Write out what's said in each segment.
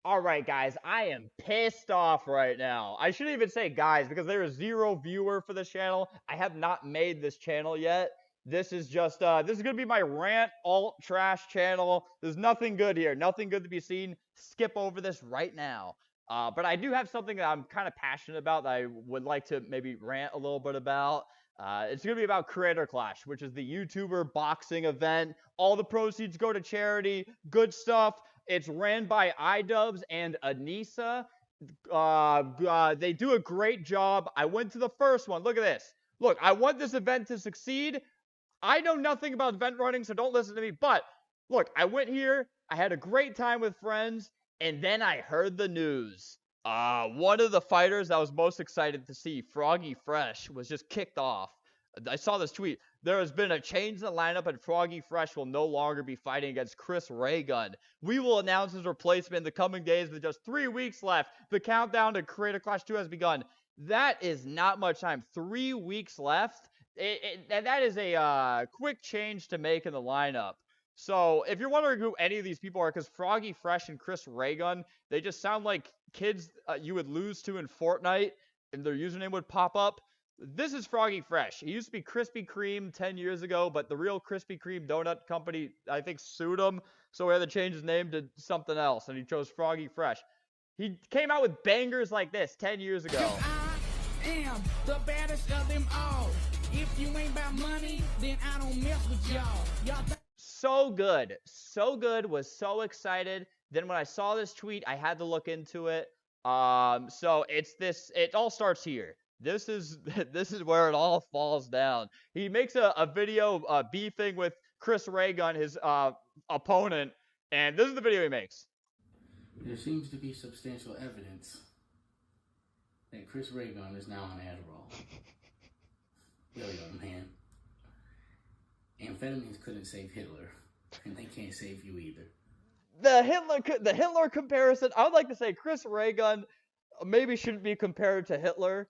All right, guys, I am pissed off right now. I shouldn't even say guys because there is zero viewer for this channel. I have not made this channel yet. This is just this is gonna be my rant alt trash channel. There's nothing good here, nothing good to be seen. Skip over this right now. But I do have something that I'm kind of passionate about that I would like to maybe rant a little bit about. It's gonna be about Creator Clash, which is the YouTuber boxing event. All the proceeds go to charity. Good stuff. It's ran by iDubbbz and Anissa. They do a great job. I went to the first one. Look at this. Look, I want this event to succeed. I know nothing about event running, so don't listen to me. But look, I went here. I had a great time with friends, and then I heard the news. One of the fighters I was most excited to see, Froggy Fresh, was just kicked off. I saw this tweet. There has been a change in the lineup, and Froggy Fresh will no longer be fighting against Chris Raygun. We will announce his replacement in the coming days with just 3 weeks left. The countdown to Creator Clash 2 has begun. That is not much time. 3 weeks left. That is a quick change to make in the lineup. So if you're wondering who any of these people are, because Froggy Fresh and Chris Raygun, they just sound like kids you would lose to in Fortnite, and their username would pop up. This is Froggy Fresh. He used to be Krispy Kreme 10 years ago, but the real Krispy Kreme donut company, I think, sued him, so he had to change his name to something else, and he chose Froggy Fresh. He came out with bangers like this 10 years ago. I am the baddest of them all. If you ain't about money, then I don't mess with y'all. So good. So good. Was so excited. Then when I saw this tweet, I had to look into it. So it all starts here. This is where it all falls down. He makes a video beefing with Chris Raygun, his opponent, and this is the video he makes. There seems to be substantial evidence that Chris Raygun is now on Adderall. Yo, young man. Amphetamines couldn't save Hitler, and they can't save you either. The Hitler comparison, I would like to say Chris Raygun maybe shouldn't be compared to Hitler.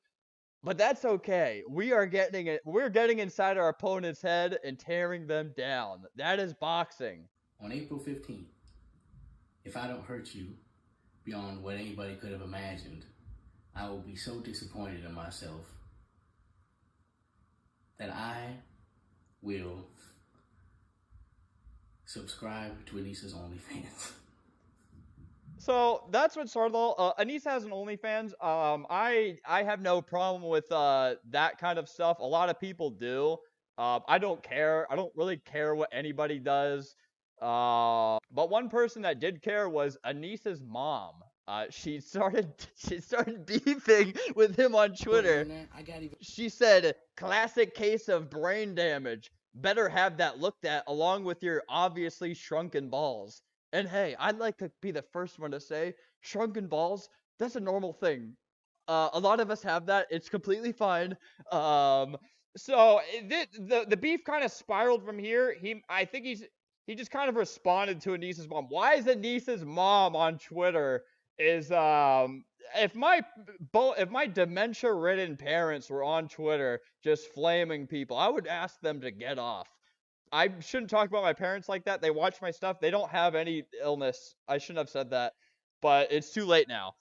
But that's okay. We're getting inside our opponent's head and tearing them down. That is boxing. On April 15th, if I don't hurt you beyond what anybody could have imagined, I will be so disappointed in myself that I will subscribe to Anissa's OnlyFans. So that's what started all. Anissa has an OnlyFans. I have no problem with that kind of stuff. A lot of people do. I don't care. I don't really care what anybody does. But one person that did care was Anissa's mom. She started beefing with him on Twitter. She said, "Classic case of brain damage. Better have that looked at along with your obviously shrunken balls." And hey, I'd like to be the first one to say, shrunken balls, that's a normal thing. A lot of us have that. It's completely fine. So the beef kind of spiraled from here. I think he just kind of responded to Anissa's mom. Why is Anissa's mom on Twitter? If my dementia-ridden parents were on Twitter just flaming people, I would ask them to get off. I shouldn't talk about my parents like that. They watch my stuff. They don't have any illness. I shouldn't have said that, but it's too late now.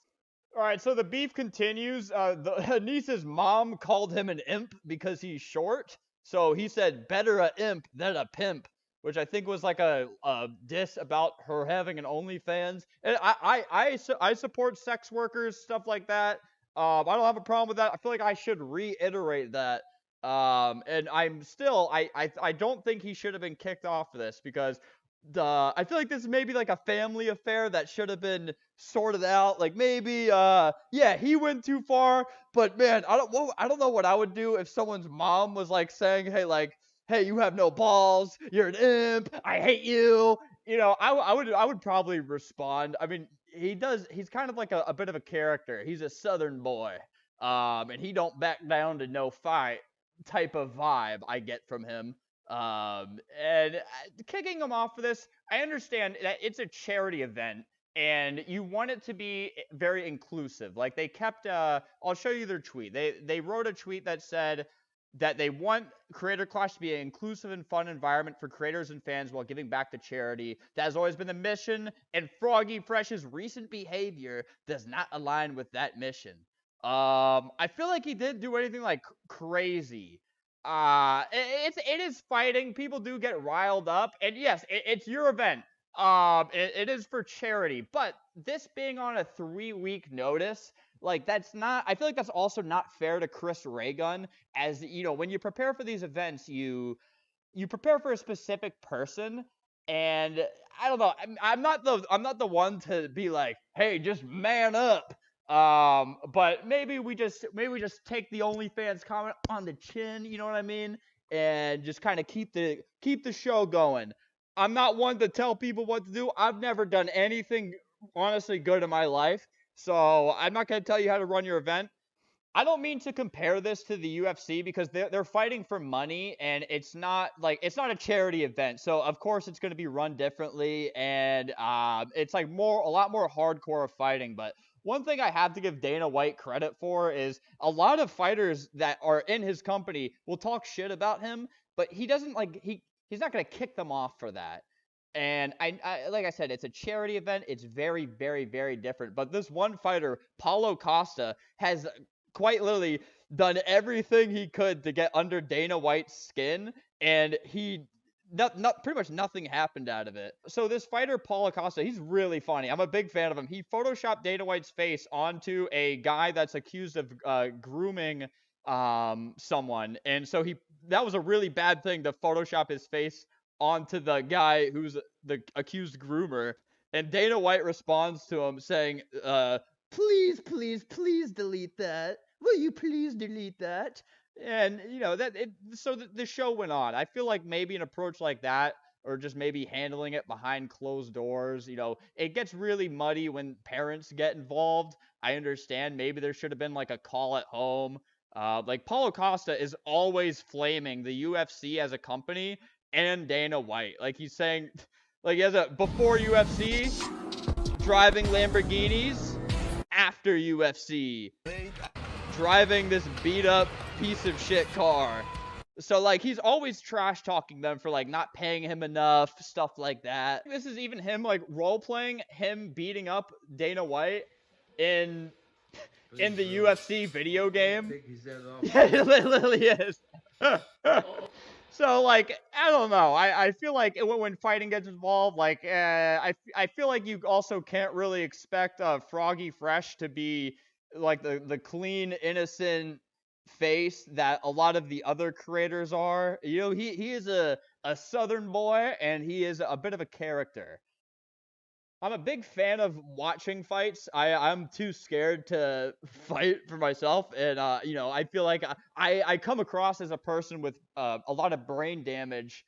All right, so the beef continues. Anissa's mom called him an imp because he's short. So he said, "Better a imp than a pimp," which I think was like a diss about her having an OnlyFans. And I support sex workers, stuff like that. I don't have a problem with that. I feel like I should reiterate that. And I don't think he should have been kicked off of this because I feel like this is maybe like a family affair that should have been sorted out. Like maybe, yeah, he went too far, but man, I don't know what I would do if someone's mom was like saying, hey, you have no balls, you're an imp, I hate you. You know, I would probably respond. I mean, he's kind of like a bit of a character. He's a Southern boy. And he don't back down to no fight type of vibe I get from him. And kicking him off for this, I understand that it's a charity event and you want it to be very inclusive. Like they kept, I'll show you their tweet. They wrote a tweet that said, that they want Creator Clash to be an inclusive and fun environment for creators and fans while giving back to charity. That has always been the mission, and Froggy Fresh's recent behavior does not align with that mission. I feel like he didn't do anything like crazy. It is fighting. People do get riled up, and yes, it's your event. It is for charity, but this being on a 3-week notice, like that's not. I feel like that's also not fair to Chris Raygun, as you know, when you prepare for these events, you prepare for a specific person, and I don't know. I'm not the one to be like, hey, just man up. But maybe we just take the OnlyFans comment on the chin. You know what I mean? And just kind of keep the show going. I'm not one to tell people what to do. I've never done anything honestly good in my life, so I'm not gonna tell you how to run your event. I don't mean to compare this to the UFC because they're fighting for money, and it's not a charity event. So of course it's going to be run differently, and it's like a lot more hardcore fighting. But one thing I have to give Dana White credit for is a lot of fighters that are in his company will talk shit about him, but he doesn't he's not going to kick them off for that. And I like I said, it's a charity event. It's very, very, very different. But this one fighter, Paulo Costa, has quite literally done everything he could to get under Dana White's skin, and pretty much nothing happened out of it. So this fighter, Paulo Costa, he's really funny. I'm a big fan of him. He photoshopped Dana White's face onto a guy that's accused of grooming someone, and so that was a really bad thing to photoshop his face onto the guy who's the accused groomer. And Dana White responds to him saying, please, please, please delete that. Will you please delete that? And you know so the show went on. I feel like maybe an approach like that, or just maybe handling it behind closed doors, it gets really muddy when parents get involved. I understand maybe there should have been like a call at home. Like Paulo Costa is always flaming the UFC as a company and Dana White. Like he's saying, like he has a before UFC, driving Lamborghinis, after UFC, driving this beat up piece of shit car. So like he's always trash talking them for like not paying him enough, stuff like that. This is even him like role playing him beating up Dana White in the UFC video game. Yeah, it literally is. So like I don't know. I feel like when fighting gets involved, like I feel like you also can't really expect Froggy Fresh to be like the clean, innocent face that a lot of the other creators are. He is a Southern boy, and he is a bit of a character. I'm a big fan of watching fights. I'm too scared to fight for myself, and I feel like I come across as a person with a lot of brain damage,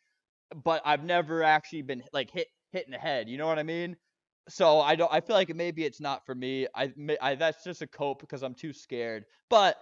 but I've never actually been like hit in the head. You know what I mean? So I feel like maybe it's not for me. That's just a cope because I'm too scared. But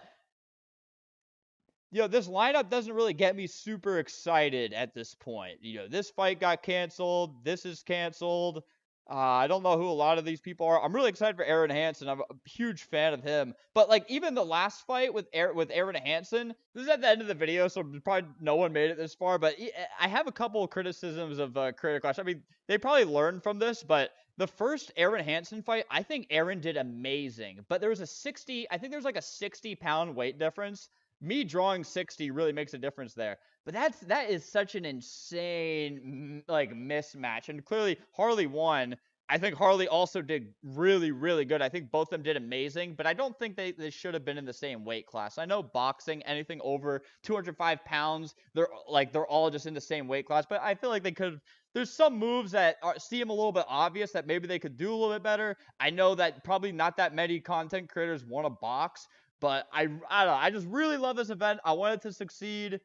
this lineup doesn't really get me super excited at this point. This fight got canceled. This is canceled. I don't know who a lot of these people are. I'm really excited for Aaron Hansen. I'm a huge fan of him. But like even the last fight with Aaron Hansen, this is at the end of the video, so probably no one made it this far. But I have a couple of criticisms of Creator Clash. I mean, they probably learned from this, but the first Aaron Hansen fight, I think Aaron did amazing. But there was I think there's like a 60-pound weight difference. Me drawing 60 really makes a difference there. But that is such an insane like mismatch. And clearly Harley won. I think Harley also did really, really good. I think both of them did amazing, but I don't think they should have been in the same weight class. I know boxing, anything over 205 pounds, they're all just in the same weight class, but I feel like they could. There's some moves that seem a little bit obvious that maybe they could do a little bit better. I know that probably not that many content creators want to box, but I don't know. I just really love this event. I want it to succeed.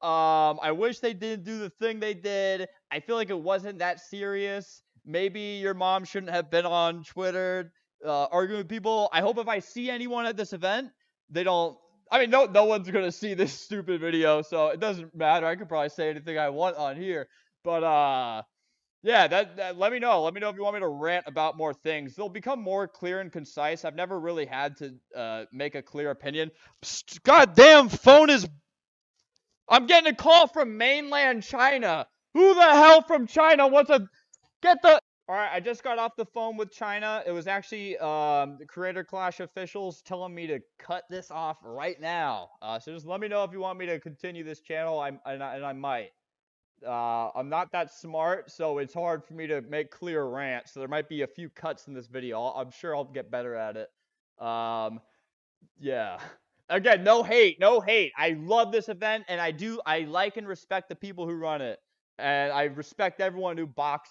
I wish they didn't do the thing they did. I feel like it wasn't that serious. Maybe your mom shouldn't have been on Twitter arguing with people. I hope if I see anyone at this event, they don't. I mean, no one's gonna see this stupid video, so it doesn't matter. I could probably say anything I want on here. But yeah, that let me know. Let me know if you want me to rant about more things. They'll become more clear and concise. I've never really had to make a clear opinion. Goddamn phone is I'm getting a call from mainland China. Who the hell from China wants to get the... Alright, I just got off the phone with China. It was actually the Creator Clash officials telling me to cut this off right now. So just let me know if you want me to continue this channel, and I might. I'm not that smart, so it's hard for me to make clear rants. So there might be a few cuts in this video. I'm sure I'll get better at it. Yeah. Again, no hate, no hate. I love this event, and I like and respect the people who run it. And I respect everyone who boxes.